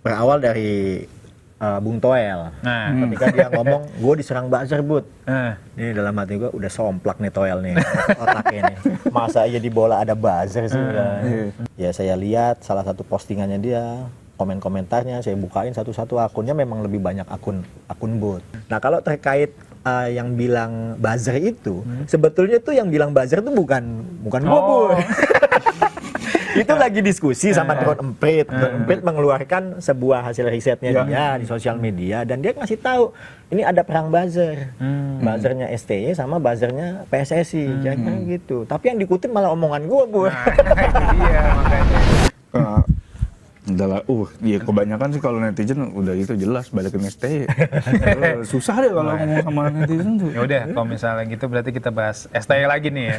berawal dari Bung Toel. Ketika dia ngomong, gue diserang buzzer, Bud. Ini dalam hati gue udah somplak nih Toel nih, otaknya nih. Masa iya di bola ada buzzer sih? Ya saya lihat salah satu postingannya dia, komen-komentarnya saya bukain satu-satu, akunnya memang lebih banyak akun bot. Nah kalau terkait yang bilang buzzer itu, sebetulnya tuh yang bilang buzzer tuh bukan gue, Bud. Itu lagi diskusi sama Drone Emprit. Drone Emprit mengeluarkan sebuah hasil risetnya dia di sosial media, dan dia ngasih tahu ini ada perang buzzer. Buzzernya STY sama buzzernya PSSI, kira-kira gitu. Tapi yang dikutip malah omongan gue, Bu. Nah, itu dia makanya. Udah ya kebanyakan sih kalau netizen udah itu jelas balikin STY. Susah deh kalau ngomong sama netizen tuh. Ya udah, kalau misalnya gitu berarti kita bahas STY lagi nih ya.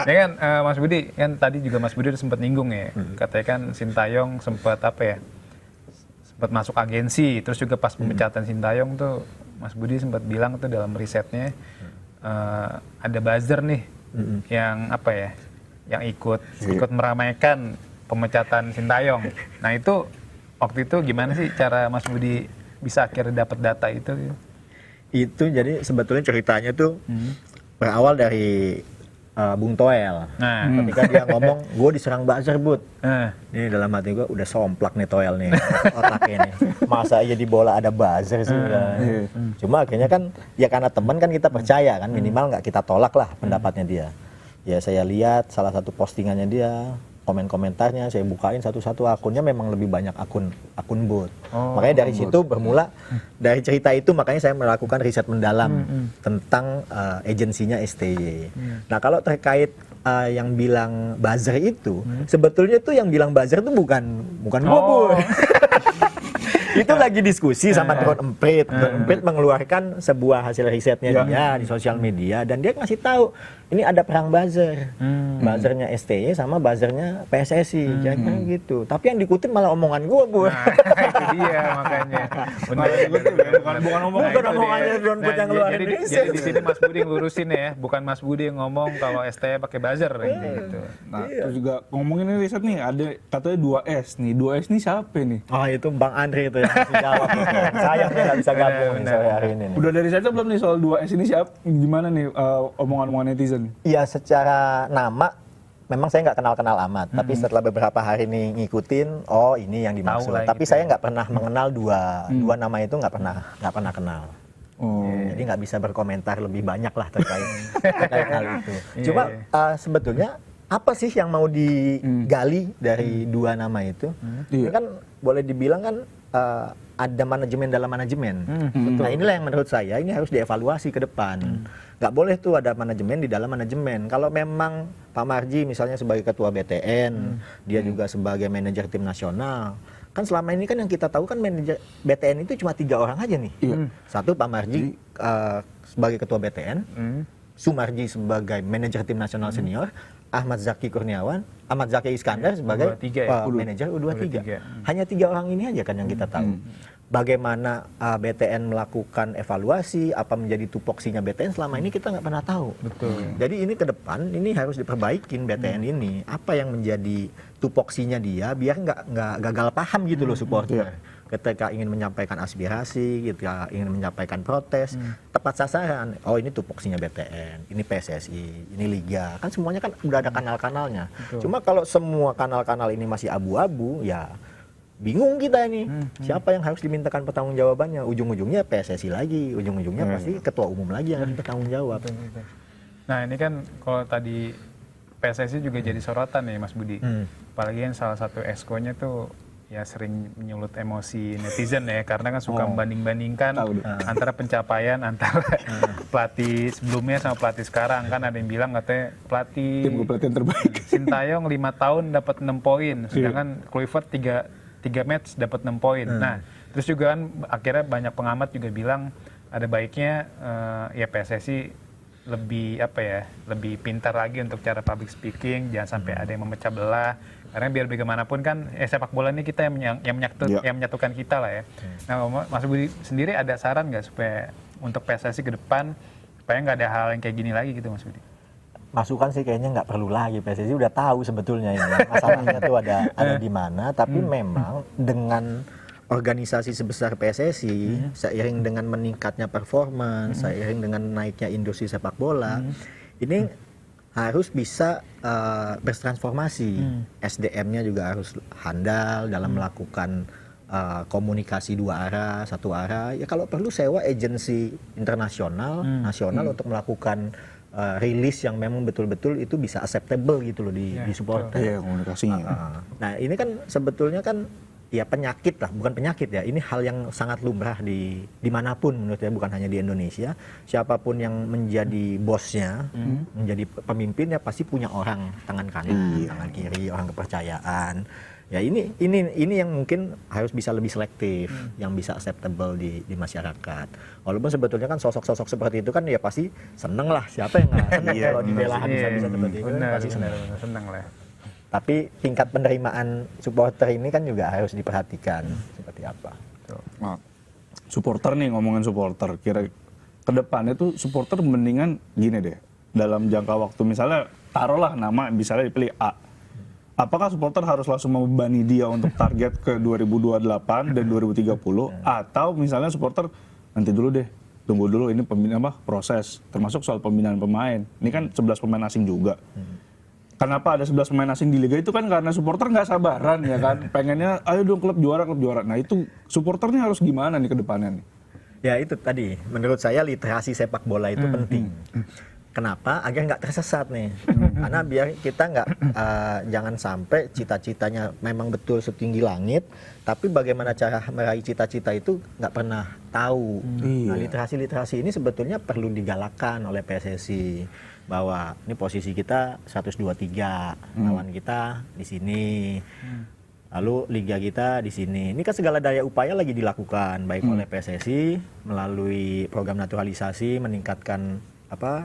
Ya kan Mas Budi, kan tadi juga Mas Budi udah sempat nyinggung ya. Katanya kan Sintayong sempat apa ya? Sempat masuk agensi, terus juga pas pemecatan Sintayong tuh Mas Budi sempat bilang tuh dalam risetnya ada buzzer nih yang apa ya? Yang ikut meramaikan pemecatan Sintayong. Nah itu waktu itu gimana sih cara Mas Budi bisa akhirnya dapat data itu? Itu jadi sebetulnya ceritanya tuh berawal dari Bung Toel. Ketika dia ngomong, gue diserang buzzer, Bud. Ini dalam hati gue udah somplak nih Toel nih, otaknya nih. Masa iya di bola ada buzzer sih? Cuma akhirnya kan ya karena teman kan kita percaya kan, minimal nggak kita tolak lah pendapatnya dia. Ya saya lihat salah satu postingannya dia, komen-komentarnya saya bukain satu-satu, akunnya memang lebih banyak akun bot. Makanya dari situ bermula dari cerita itu, makanya saya melakukan riset mendalam tentang agensinya STY. Nah kalau terkait yang bilang buzzer itu, sebetulnya tuh yang bilang buzzer tuh bukan gue, Bu. Itu lagi diskusi sama Drone Emprit. Drone Emprit mengeluarkan sebuah hasil risetnya dia di sosial media, dan dia ngasih tahu ini ada perang buzzer. Buzzernya STY sama buzzernya PSSI, kira-kira gitu. Tapi yang dikutip malah omongan gue, Bu. Nah, itu dia makanya. Bukan omongannya Drone Emprit yang luar Indonesia. Jadi di sini Mas Budi ngurusin ya, bukan Mas Budi yang ngomong kalau STY pakai buzzer gitu. Nah, terus juga ngomongin ini riset nih, ada katanya 2S nih. 2S nih siapa nih? Oh itu Bang Andre itu yang masih jawab. Sayang dia nggak bisa gabung sore hari ini. Udah dari risetnya belum nih soal 2S ini siapa? Gimana nih omongan-omongan netizen? Iya, secara nama memang saya nggak kenal amat, tapi setelah beberapa hari ini ngikutin, oh ini yang dimaksud. Tapi gitu, saya nggak pernah mengenal dua nama itu, nggak pernah kenal. Jadi nggak bisa berkomentar lebih banyak lah terkait hal itu. Cuma sebetulnya apa sih yang mau digali dari dua nama itu? Ini kan boleh dibilang kan ada manajemen dalam manajemen. Nah inilah yang menurut saya ini harus dievaluasi ke depan. Nggak boleh tuh ada manajemen di dalam manajemen. Kalau memang Pak Marji misalnya sebagai ketua BTN, dia juga sebagai manajer tim nasional, kan selama ini kan yang kita tahu kan manajer BTN itu cuma 3 orang aja nih. Satu Pak Marji sebagai ketua BTN, Sumarji sebagai manajer tim nasional senior, Ahmad Zaki Iskandar sebagai manajer U23. Hanya 3 orang ini aja kan yang kita tahu. Bagaimana BTN melakukan evaluasi, apa menjadi tupoksinya BTN selama ini kita nggak pernah tahu. Jadi ini ke depan ini harus diperbaikin BTN ini. Apa yang menjadi tupoksinya dia biar nggak gagal paham gitu loh supporter. Ketika ingin menyampaikan aspirasi, ketika ingin menyampaikan protes, tepat sasaran. Oh ini tupoksinya BTN, ini PSSI, ini Liga. Kan semuanya kan udah ada kanal-kanalnya. Cuma kalau semua kanal-kanal ini masih abu-abu, ya bingung kita ini. Siapa yang harus dimintakan pertanggungjawabannya? Ujung-ujungnya PSSI lagi, ujung-ujungnya pasti ketua umum lagi yang harus bertanggung jawab. Nah ini kan kalau tadi PSSI juga jadi sorotan ya Mas Budi. Apalagi yang salah satu eskonya tuh ya sering menyulut emosi netizen ya, karena kan suka membanding-bandingkan antara pencapaian antara pelatih sebelumnya sama pelatih sekarang. Kan ada yang bilang katanya pelatih terbaik Sintayong 5 tahun dapat 6 poin, sedangkan Kluivert 3 match dapat 6 poin. Nah, terus juga kan akhirnya banyak pengamat juga bilang ada baiknya ya PSSI lebih pintar lagi untuk cara public speaking, jangan sampai ada yang memecah belah. Karena biar bagaimanapun kan sepak bola ini kita yang menyatukan kita lah ya. Nah, Mas Budi sendiri ada saran nggak supaya untuk PSSI ke depan supaya nggak ada hal yang kayak gini lagi gitu Mas Budi? Masukan sih kayaknya nggak perlu lagi, PSSI udah tahu sebetulnya ini masalahnya tuh ada di mana, tapi memang dengan organisasi sebesar PSSI, seiring dengan meningkatnya performance, seiring dengan naiknya industri sepak bola, ini harus bisa bertransformasi. SDM-nya juga harus handal dalam melakukan komunikasi dua arah, satu arah. Ya kalau perlu sewa agensi internasional, nasional untuk melakukan rilis yang memang betul-betul itu bisa acceptable gitu loh di supporter. Iya, komunikasinya. Nah ini kan sebetulnya kan ya penyakit lah, bukan penyakit ya. Ini hal yang sangat lumrah di dimanapun menurut saya, bukan hanya di Indonesia. Siapapun yang menjadi bosnya, menjadi pemimpinnya pasti punya orang tangan kanan, tangan kiri, orang kepercayaan. Ya ini yang mungkin harus bisa lebih selektif, yang bisa acceptable di masyarakat. Walaupun sebetulnya kan sosok-sosok seperti itu kan ya pasti seneng lah, siapa yang nggak seneng kalau dibela habis-habisan seperti itu, pasti seneng lah. Tapi tingkat penerimaan supporter ini kan juga harus diperhatikan seperti apa. Nah, supporter nih, ngomongin supporter, kira ke depannya tuh supporter mendingan gini deh, dalam jangka waktu misalnya taruhlah nama misalnya dipilih A. Apakah supporter harus langsung membebani dia untuk target ke 2028 dan 2030, atau misalnya supporter nanti dulu deh, tunggu dulu ini proses, termasuk soal pembinaan pemain. Ini kan 11 pemain asing juga. Kenapa ada 11 pemain asing di liga itu kan karena supporter nggak sabaran ya kan, pengennya ayo dong klub juara. Nah itu supporternya harus gimana nih ke depannya nih? Ya itu tadi, menurut saya literasi sepak bola itu penting. Kenapa? Agar nggak tersesat nih. Karena biar kita nggak, jangan sampai cita-citanya memang betul setinggi langit, tapi bagaimana cara meraih cita-cita itu nggak pernah tahu. Nah literasi-literasi ini sebetulnya perlu digalakkan oleh PSSI. Bahwa ini posisi kita 123, lawan kita di sini, lalu liga kita di sini. Ini kan segala daya upaya lagi dilakukan baik oleh PSSI melalui program naturalisasi, meningkatkan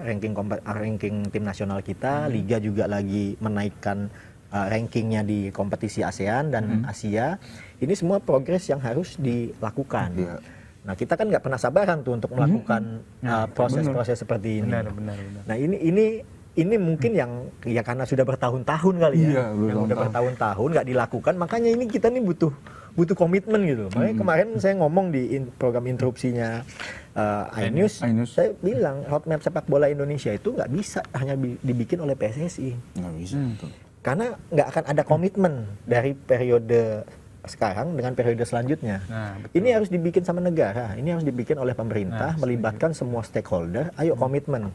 ranking tim nasional kita. Liga juga lagi menaikkan rankingnya di kompetisi ASEAN dan Asia. Ini semua progres yang harus dilakukan. Nah kita kan nggak pernah sabaran tuh untuk melakukan proses-proses seperti ini. Benar. Nah ini mungkin yang ya karena sudah bertahun-tahun kali ya, yang udah bertahun-tahun nggak dilakukan, makanya ini kita nih butuh komitmen gitu. Makanya kemarin saya ngomong di program interupsinya iNews, saya bilang roadmap sepak bola Indonesia itu nggak bisa hanya dibikin oleh PSSI. Nggak bisa. Karena nggak akan ada komitmen dari periode sekarang dengan periode selanjutnya. Ini harus dibikin sama negara, ini harus dibikin oleh pemerintah, melibatkan semua stakeholder. Ayo komitmen.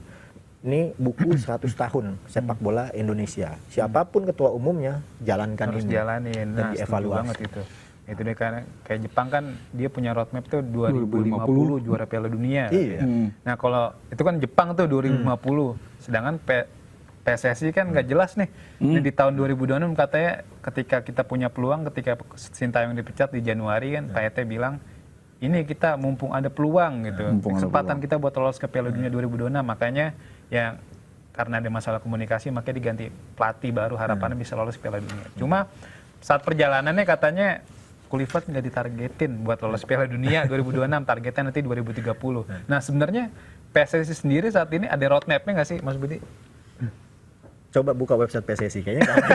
Ini buku 100 tahun sepak bola Indonesia. Siapapun ketua umumnya, jalankan harus ini. jalanin. Dan dievaluasi. Banget itu. Itu deh kan kayak Jepang kan dia punya roadmap tuh 2050 juara Piala Dunia. Iya. Nah kalau itu kan Jepang tuh 2050, sedangkan PSSI kan nggak jelas nih. Nah, di tahun 2026 katanya ketika kita punya peluang, ketika Sintayong dipecat di Januari kan, Pak Ete bilang ini kita mumpung ada peluang gitu, kesempatan kita buat lolos ke Piala Dunia 2026. Makanya ya karena ada masalah komunikasi makanya diganti pelatih baru, harapannya bisa lolos Piala Dunia. Cuma saat perjalanannya katanya Kluivert nggak ditargetin buat lolos Piala Dunia 2026, targetnya nanti 2030. Nah sebenarnya PSSI sendiri saat ini ada roadmap-nya nggak sih Mas Budi? Coba buka website PSSI kayaknya nggak ada.